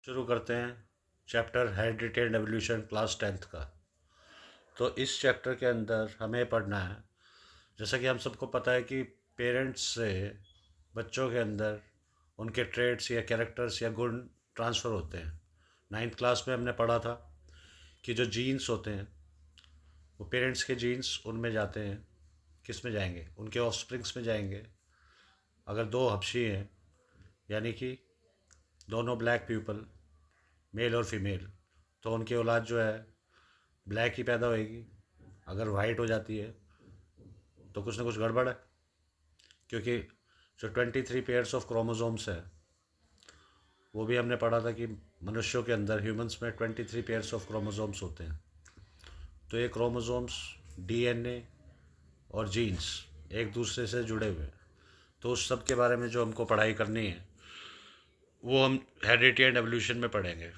शुरू करते हैं chapter heredity and evolution class 10th का। तो इस चैप्टर के अंदर हमें पढ़ना है, जैसा कि हम सबको पता है कि पेरेंट्स से बच्चों के अंदर उनके ट्रेड्स या कैरेक्टर्स या गुण ट्रांसफ़र होते हैं। 9th क्लास में हमने पढ़ा था कि जो जीन्स होते हैं वो पेरेंट्स के जीन्स उनमें जाते हैं, किस में जाएंगे, उनके ऑफस्प्रिंग्स में जाएंगे। अगर दो हबशी हैं, यानी कि दोनों ब्लैक पीपल, मेल और फीमेल, तो उनकी औलाद जो है ब्लैक ही पैदा होएगी। अगर वाइट हो जाती है तो कुछ ना कुछ गड़बड़ है, क्योंकि जो 23 पेयर्स ऑफ क्रोमोसोम्स है वो भी हमने पढ़ा था कि मनुष्यों के अंदर, ह्यूमंस में 23 पेयर्स ऑफ क्रोमोसोम्स होते हैं। तो ये क्रोमोसोम्स, डीएनए और जीन्स एक दूसरे से जुड़े हुए हैं। तो उस सब के बारे में जो हमको पढ़ाई करनी है वो हम हेरिडिटी एंड एवोल्यूशन में पढ़ेंगे।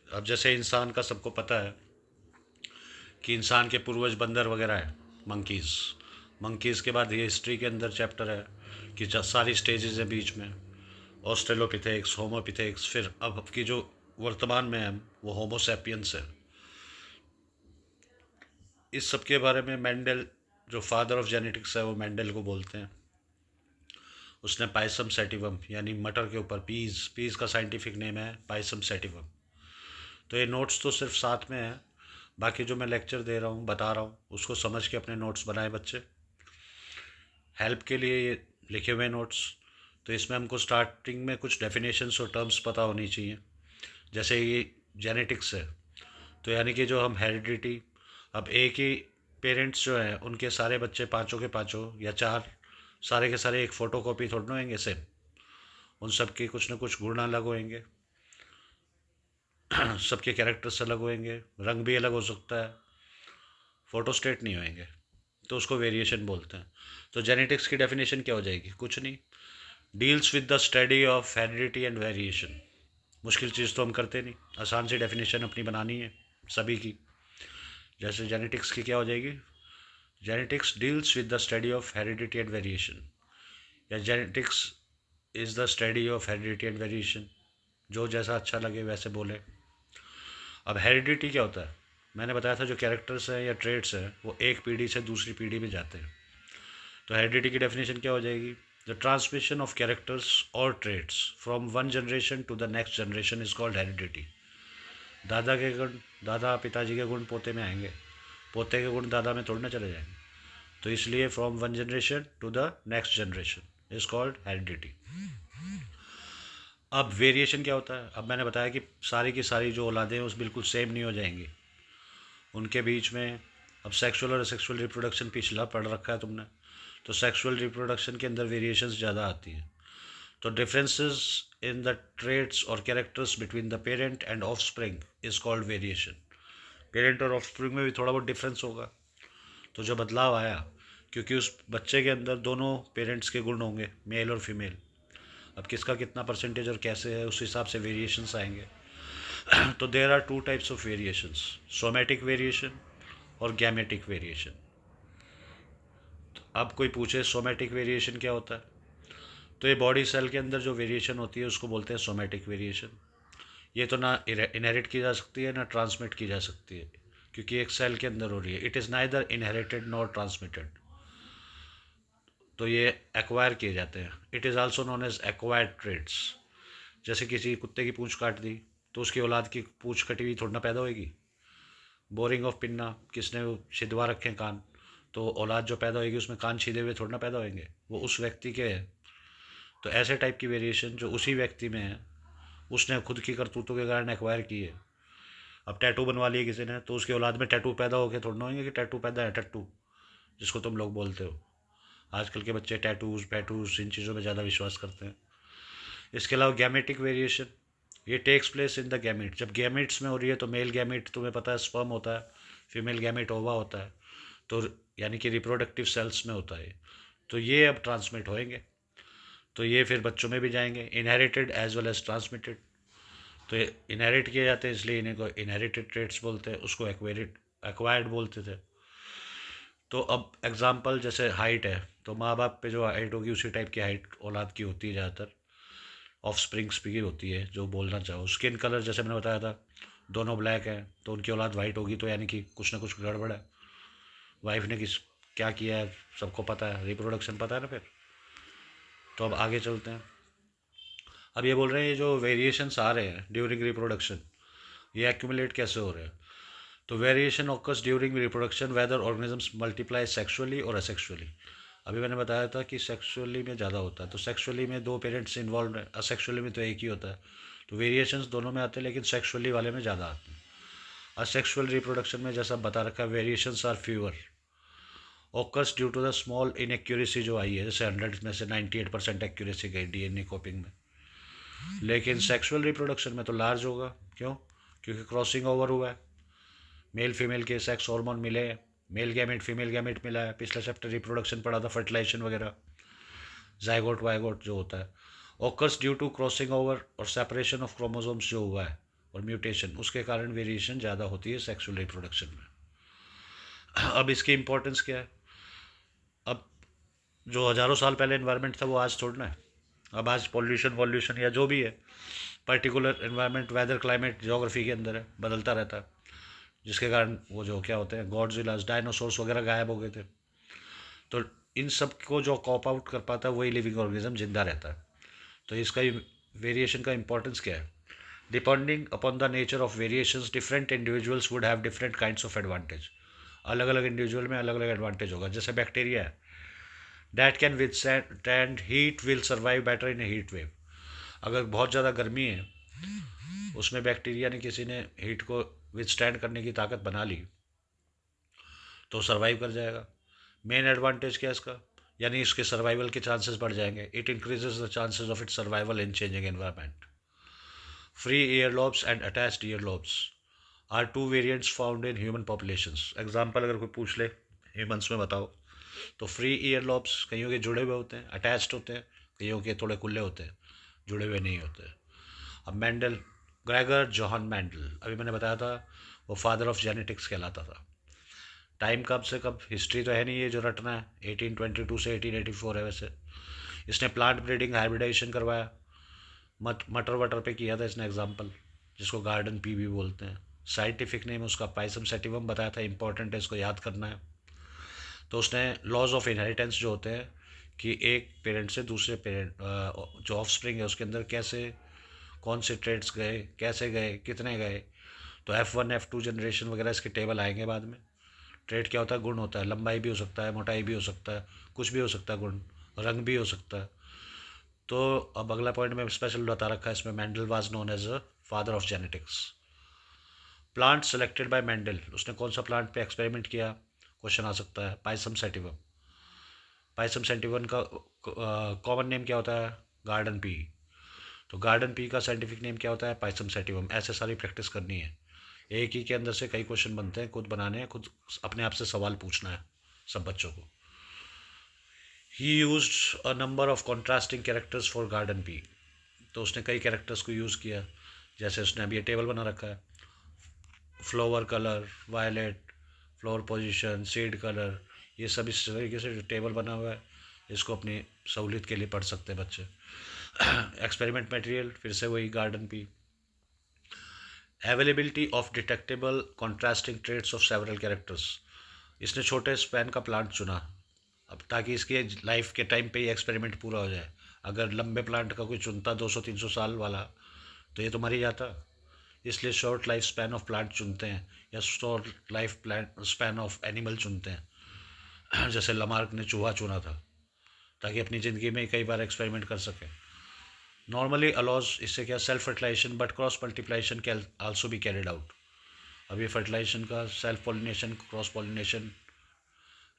अब जैसे इंसान का सबको पता है कि इंसान के पूर्वज बंदर वगैरह है, मंकीज़। मंकीज़ के बाद ये हिस्ट्री के अंदर चैप्टर है कि सारी स्टेजेस है बीच में, ऑस्ट्रेलोपिथेक्स, होमोपिथेक्स, फिर अब की जो वर्तमान में है वो होमोसैपियंस है। इस सब के बारे में मेंडल, जो फादर ऑफ जेनेटिक्स है, वो मेंडल को बोलते हैं। उसने पाइसम सेटिवम यानी मटर के ऊपर, पीज़ पीज़ का साइंटिफिक नेम है पाइसम सेटिवम। तो ये नोट्स तो सिर्फ साथ में है, बाकी जो मैं लेक्चर दे रहा हूँ, बता रहा हूँ, उसको समझ के अपने नोट्स बनाए बच्चे। हेल्प के लिए ये लिखे हुए नोट्स। तो इसमें हमको स्टार्टिंग में कुछ डेफिनेशंस और टर्म्स पता होनी चाहिए। जैसे ये जेनेटिक्स है, तो यानी कि जो हम हेरिडिटी, अब एक ही पेरेंट्स जो हैं उनके सारे बच्चे, पाँचों के पाँचों या चार, सारे के सारे एक फ़ोटो कॉपी थोड़ा ना होंगे सेम। उन सब के कुछ ना कुछ गुण अलग होंगे, सबके कैरेक्टर्स अलग होंगे, रंग भी अलग हो सकता है, फ़ोटो स्टेट नहीं होंगे, तो उसको वेरिएशन बोलते हैं। तो जेनेटिक्स की डेफिनेशन क्या हो जाएगी? कुछ नहीं, deals with the study of heredity and variation. मुश्किल चीज़ तो हम करते नहीं, आसान सी डेफिनेशन अपनी बनानी है सभी की। जैसे जेनेटिक्स की क्या हो जाएगी? Genetics deals with the study of heredity and variation, या genetics is the study of heredity and variation. जो जैसा अच्छा लगे वैसे बोले। अब हेरिडिटी क्या होता है? मैंने बताया था जो कैरेक्टर्स हैं या ट्रेड्स हैं वो एक पीढ़ी से दूसरी पीढ़ी में जाते हैं। तो हेरिडिटी की डेफिनेशन क्या हो जाएगी? द ट्रांसमिशन ऑफ कैरेक्टर्स और traits from one generation to the next generation is called heredity. दादा के गुण, दादा पिताजी के गुण पोते में आएंगे, पोते के गुण दादा में थोड़ी ना चले जाएंगे। तो इसलिए from one generation to the next generation is called heredity. अब वेरिएशन क्या होता है? अब मैंने बताया कि सारी की सारी जो औलादें हैं उस बिल्कुल सेम नहीं हो जाएंगी, उनके बीच में। अब सेक्सुअल और सेक्सुअल रिप्रोडक्शन पिछला पढ़ रखा है तुमने, तो सेक्सुअल रिप्रोडक्शन के अंदर वेरिएशंस ज़्यादा आती हैं। तो डिफरेंसेस इन द ट्रेट्स और characters between the parent end of spring is called variation. Parent और ऑफ स्प्रिंग में भी थोड़ा बहुत डिफरेंस होगा। तो जो बदलाव आया, क्योंकि उस बच्चे के अंदर दोनों पेरेंट्स के गुण होंगे, मेल और फीमेल। अब किसका कितना परसेंटेज और कैसे है, उस हिसाब से वेरिएशंस आएंगे। तो there are two types of variations, somatic variation और गैमेटिक वेरिएशन। अब कोई पूछे सोमेटिक वेरिएशन क्या होता है, तो ये बॉडी सेल के अंदर जो वेरिएशन होती है उसको बोलते हैं सोमेटिक वेरिएशन। ये तो ना इनहेरिट की जा सकती है ना ट्रांसमिट की जा सकती है, क्योंकि एक सेल के अंदर हो रही है। It is neither inherited nor transmitted. तो ये एक्वायर किए जाते हैं। It is also known as acquired traits. जैसे किसी कुत्ते की पूंछ काट दी तो उसकी औलाद की पूंछ कटी हुई थोड़ी ना पैदा होगी। बोरिंग ऑफ पिन्ना, किसने छिदवा रखे हैं कान, तो औलाद जो पैदा होगी उसमें कान छिदे हुए थोड़ा ना पैदा होंगे, वो उस व्यक्ति के हैं। तो ऐसे टाइप की वेरिएशन जो उसी व्यक्ति में है, उसने खुद की करतूतों के कारण एक्वायर की है। अब टैटू बनवा लिए किसी ने, तो उसके औलाद में टैटू पैदा हो गए थोड़ा ना होंगे कि टैटू पैदा है, टट्टू जिसको तुम लोग बोलते हो। आजकल के बच्चे टैटूज पैटूज इन चीज़ों में ज़्यादा विश्वास करते हैं। इसके अलावा गैमेटिक वेरिएशन, ये takes place in the gamete. जब गैमेट्स में हो रही है तो मेल गैमेट तुम्हें पता है स्पर्म होता है, फीमेल गैमेट ओवा होता है, तो यानी कि रिप्रोडक्टिव सेल्स में होता है। तो ये अब ट्रांसमिट होएंगे, तो ये फिर बच्चों में भी जाएंगे, inherited as well as transmitted. तो ये इनहेरिट किए जाते हैं, इसलिए इन्हें को इनहेरिटेड ट्रेट्स बोलते हैं, उसको एक्वायर्ड बोलते थे। तो अब एग्जांपल जैसे हाइट है, तो माँ बाप पे जो हाइट होगी उसी टाइप की हाइट औलाद की होती है ज़्यादातर। ऑफ स्प्रिंग्स भी होती है जो बोलना चाहो। स्किन कलर जैसे मैंने बताया था, दोनों ब्लैक हैं तो उनकी औलाद वाइट होगी, तो यानी कि कुछ ना कुछ गड़बड़ है। वाइफ ने किस क्या किया है सबको पता है, रिप्रोडक्शन पता है ना फिर। तो अब आगे चलते हैं। अब ये बोल रहे हैं ये जो वेरिएशंस आ रहे हैं ड्यूरिंग रिप्रोडक्शन, ये एक्यूमुलेट कैसे हो रहे हैं। तो variation occurs during reproduction whether organisms multiply sexually और असेक्सुअली। अभी मैंने बताया था कि सेक्सुअली में ज़्यादा होता है, तो सेक्सुअली में दो पेरेंट्स इन्वॉल्व हैं, असेक्सुअली में तो एक ही होता है। तो वेरिएशंस दोनों में आते हैं, लेकिन सेक्सुअली वाले में ज़्यादा आते हैं। असेक्सुअल रिप्रोडक्शन में जैसा बता रखा है, variations are fewer occurs due to the small inaccuracy जो आई है, जैसे 100 में से 98% एक्यूरेसी गई डीएनए कॉपिंग में। लेकिन सेक्सुअल रिप्रोडक्शन में तो लार्ज होगा, क्यों? क्योंकि क्रॉसिंग ओवर हुआ है, मेल फीमेल के सेक्स हार्मोन मिले, मेल गैमेट फीमेल गैमेट मिला है। पिछले चैप्टर रिप्रोडक्शन पढ़ा था, फर्टिलाइजेशन वगैरह, जाइगोट वाइगोट जो होता है। Occurs due to crossing over और सेपरेशन ऑफ क्रोमोसोम्स जो हुआ है और म्यूटेशन, उसके कारण वेरिएशन ज़्यादा होती है सेक्सुअल रिप्रोडक्शन में। अब इसकी इंपॉर्टेंस क्या है? अब जो हज़ारों साल पहले इन्वायरमेंट था वो आज छोड़ना है। अब आज पॉल्यूशन वॉल्यूशन या जो भी है, particular environment weather climate geography के अंदर है, बदलता रहता है, जिसके कारण वो जो क्या होते हैं गॉडजिलास डायनासोर्स वगैरह गायब हो गए थे। तो इन सब को जो कॉप आउट कर पाता है वही लिविंग ऑर्गेनिज्म जिंदा रहता है। तो इसका वेरिएशन का इंपॉर्टेंस क्या है? Depending upon the nature of variations different individuals would have different kinds of advantage. अलग अलग इंडिविजुअल में अलग अलग एडवांटेज होगा। जैसे बैक्टीरिया है, that can withstand heat will survive better in heat wave. अगर बहुत ज़्यादा गर्मी है, उसमें बैक्टीरिया ने किसी ने हीट को विथस्टैंड करने की ताकत बना ली, तो सर्वाइव कर जाएगा। मेन एडवांटेज क्या है इसका? यानी इसके सर्वाइवल के चांसेस बढ़ जाएंगे। It increases the chances of it survival in changing environment. Free ear lobes and attached ear lobes are two variants found in human populations. Example अगर कोई पूछ ले ह्यूमंस में बताओ, तो फ्री ईयर लॉब्स कईयों के जुड़े हुए होते हैं, अटैच्ड होते हैं, कईयों के थोड़े खुले होते हैं, जुड़े हुए नहीं होते। अब मेंडल, ग्रेगर जोहान मेंडल, अभी मैंने बताया था वो फादर ऑफ जेनेटिक्स कहलाता था। टाइम कब से कब, हिस्ट्री तो है नहीं ये जो रटना है, 1822 से 1884 है वैसे। इसने प्लांट ब्रीडिंग हाइब्रिडाइजेशन करवाया, मटर वटर पे किया था इसने एग्जाम्पल, जिसको गार्डन पी भी बोलते हैं। साइंटिफिक नेम उसका पाइसम सेटिवम बताया था, इंपॉर्टेंट है, इसको याद करना है। तो उसने लॉज ऑफ इनहेरिटेंस जो होते हैं कि एक पेरेंट से दूसरे पेरेंट जो ऑफ स्प्रिंग है उसके अंदर कैसे कौन से ट्रेड्स गए, कैसे गए, कितने गए। तो F1 F2 जनरेशन वगैरह इसके टेबल आएंगे बाद में। ट्रेड क्या होता है? गुण होता है, लंबाई भी हो सकता है, मोटाई भी हो सकता है, कुछ भी हो सकता है, गुण, रंग भी हो सकता है। तो अब अगला पॉइंट में स्पेशल बता रखा है इसमें, Mendel was known as a father of genetics. Plant selected by Mendel, उसने कौन सा प्लांट पे एक्सपेरिमेंट किया, क्वेश्चन आ सकता है। पाइसम सेटिवम, पाइसम सेटिवम का कॉमन नेम क्या होता है? Garden pea. तो गार्डन पी का साइंटिफिक नेम क्या होता है? Pisum sativum. ऐसे सारी प्रैक्टिस करनी है, एक ही के अंदर से कई क्वेश्चन बनते हैं, खुद बनाने हैं, खुद अपने आप से सवाल पूछना है सब बच्चों को। He use a number of contrasting characters for garden pea. तो उसने कई कैरेक्टर्स को यूज़ किया, जैसे उसने अभी ये टेबल बना रखा है, flower colour, violet, flower position, seed colour, ये सब इस तरीके से जो टेबल बना हुआ है, इसको अपनी सहूलियत के लिए पढ़ सकते हैं बच्चे। एक्सपेरिमेंट मटेरियल फिर से वही garden pea. Availability of detectable contrasting traits of several characters, इसने छोटे स्पैन का प्लांट चुना, अब ताकि इसके लाइफ के टाइम पे ही एक्सपेरिमेंट पूरा हो जाए। अगर लंबे प्लांट का कोई चुनता 200-300 साल वाला, तो ये तो मर ही जाता। इसलिए short life span of plant चुनते हैं, या short life plant span of animal चुनते हैं। जैसे लमार्क ने चूहा चुना था, ताकि अपनी ज़िंदगी में कई बार एक्सपेरिमेंट कर सकें। नॉर्मली अलॉज, इससे क्या, self fertilization but cross multiplication can also be carried out. अब ये फर्टिलाइजेशन का, self pollination, cross pollination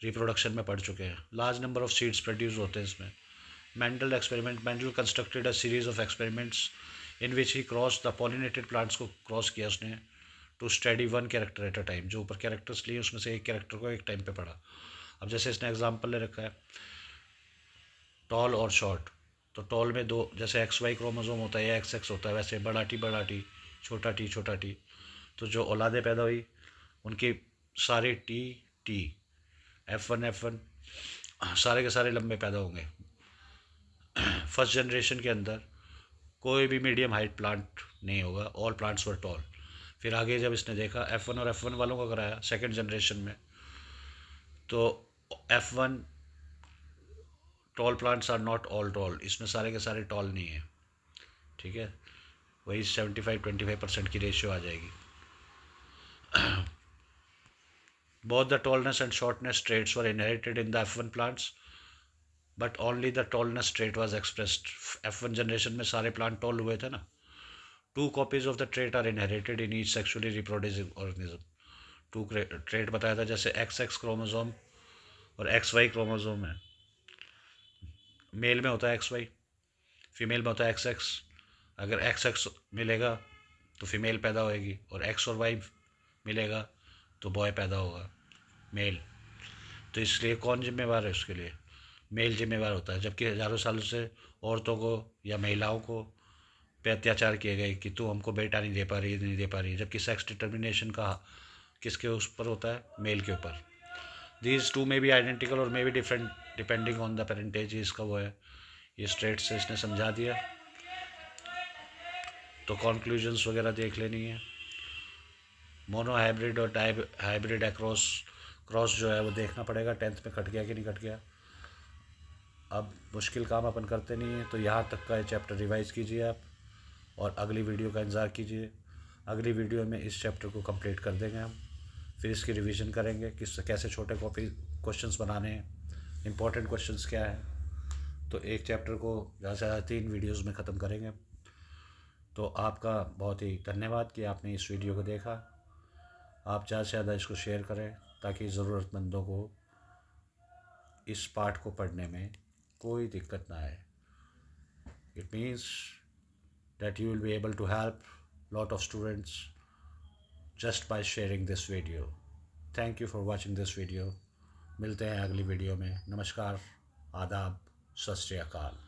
reproduction में पढ़ चुके हैं। Large number of seeds produce होते हैं इसमें। Mendel experiment, Mendel constructed a series of experiments in which he cross the pollinated plants को क्रॉस किया उसने to study one character at a time. जो ऊपर कैरेक्टर्स लिए उसमें से एक कैरेक्टर को एक टाइम पे पढ़ा। अब जैसे इसने एग्जाम्पल ले रखा है टॉल और शॉर्ट, तो टॉल में दो, जैसे XY क्रोमोसोम होता है या XX होता है, वैसे बड़ा टी, छोटा टी। तो जो औलादे पैदा हुई उनकी सारे टी, F1 सारे के सारे लंबे पैदा होंगे। फर्स्ट जनरेशन के अंदर कोई भी मीडियम हाइट प्लांट नहीं होगा, ऑल प्लांट्स वर टॉल। फिर आगे जब इसने देखा F1 और F1 वालों को कराया सेकेंड जनरेशन में, तो F1 tall plants are not all tall, इसमें सारे के सारे टॉल नहीं है, ठीक है। वही 75-25% की रेशियो आ जाएगी। Both the tallness and shortness traits were inherited in the F1 plants, but only the tallness trait was expressed. F1 generation में सारे प्लांट टॉल हुए थे ना। 2 copies of the trait are inherited in each sexually reproducing organism. 2 trait बताया था, जैसे XX chromosome और XY chromosome है। मेल में होता है XY, फीमेल में होता है XX। अगर XX मिलेगा तो फीमेल पैदा होएगी, और X और Y मिलेगा तो बॉय पैदा होगा, मेल। तो इसलिए कौन जिम्मेवार है उसके लिए? मेल जिम्मेवार होता है। जबकि हज़ारों सालों से औरतों को या महिलाओं को पे अत्याचार किए गए कि तू हमको बेटा नहीं दे पा रही, नहीं दे पा रही, जबकि सेक्स डिटर्मिनेशन का किसके उस पर होता है? मेल के ऊपर। These two may be identical और may be different depending on the parentage, इसका वो है। ये स्ट्रेट से इसने समझा दिया, तो कॉन्क्लूजन्स वगैरह देख लेनी है। मोनो हाइब्रिड और डाई हाइब्रिड क्रॉस जो है वो देखना पड़ेगा 10th में कट गया कि नहीं कट गया। अब मुश्किल काम अपन करते नहीं हैं, तो यहाँ तक का चैप्टर रिवाइज़ कीजिए आप, और अगली वीडियो का इंतज़ार कीजिए। अगली वीडियो में इस चैप्टर को कंप्लीट कर देंगे हम, फिर इसकी रिवीजन करेंगे किस कैसे छोटे कॉपी क्वेश्चंस बनाने हैं, इंपॉर्टेंट क्वेश्चंस क्या है। तो एक चैप्टर को ज़्यादा से ज़्यादा 3 वीडियोज़ में ख़त्म करेंगे। तो आपका बहुत ही धन्यवाद कि आपने इस वीडियो को देखा। आप ज़्यादा से ज़्यादा इसको शेयर करें ताकि ज़रूरतमंदों को इस पाठ को पढ़ने में कोई दिक्कत ना आए। It means that you will be able to help lot of students just by sharing this video. Thank you for watching this video. मिलते हैं अगली वीडियो में। नमस्कार, आदाब, सत श्री अकाल।